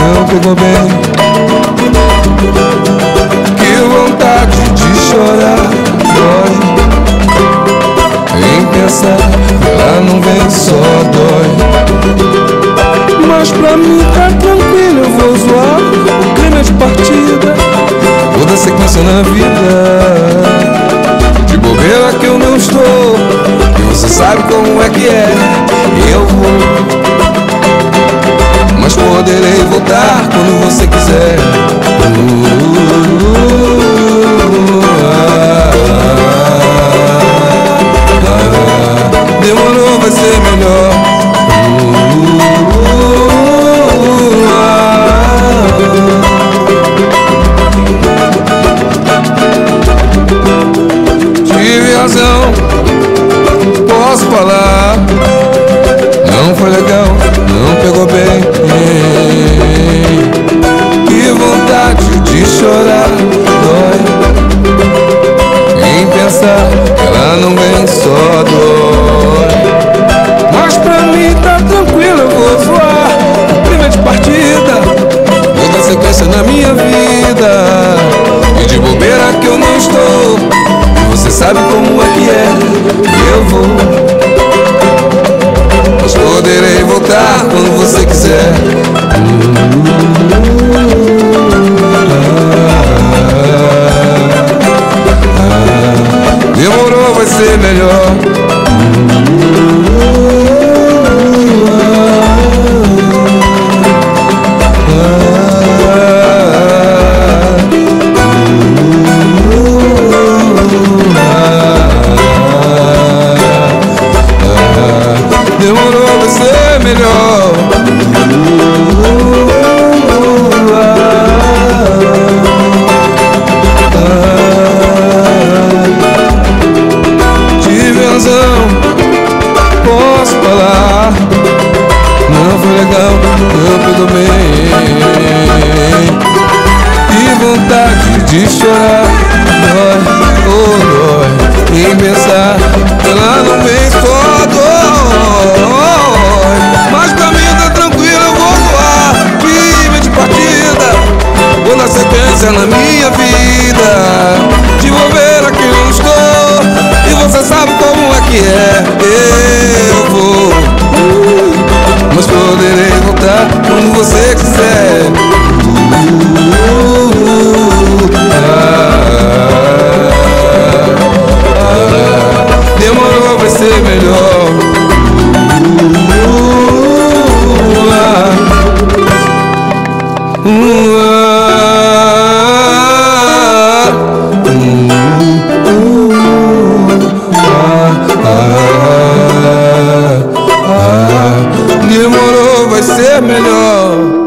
não pegou bem. Que vontade de chorar, dói em pensar que ela não vem, só dói. Mas pra mim tá tranquilo, eu vou zoar o clima de partida, toda sequência na vida. De bobeira que eu não estou, e você sabe como é que é. Eu vou, mas poderei voltar quando você quiser. Demorou, vai ser melhor. Tive razão, posso falar. Não foi legal, não pegou bem. Que vontade de chorar, dói em pensar que ela não vem, só dói. Mas pra mim tá tranquilo, eu vou zoar o clima de partida, toda sequência na minha vida. E de bobeira que eu não estou, e você sabe como é que é. Eu vou, mas poderei voltar quando você quiser. Demorou, vai ser melhor. Demorou, vai ser melhor. Tive razão, posso falar. Não foi legal, não pegou bem. Que vontade de chorar, dói, oh dói em pensar que ela não vem, só dói. Mas pra mim tá tranquilo, eu vou voar clima de partida, vou na sequência na minha vida. De bobeira que eu estou, e você sabe como é que é. Eu vou, mas poderei voltar quando você quiser. Demorou, vai ser melhor. Demorou, vai ser melhor.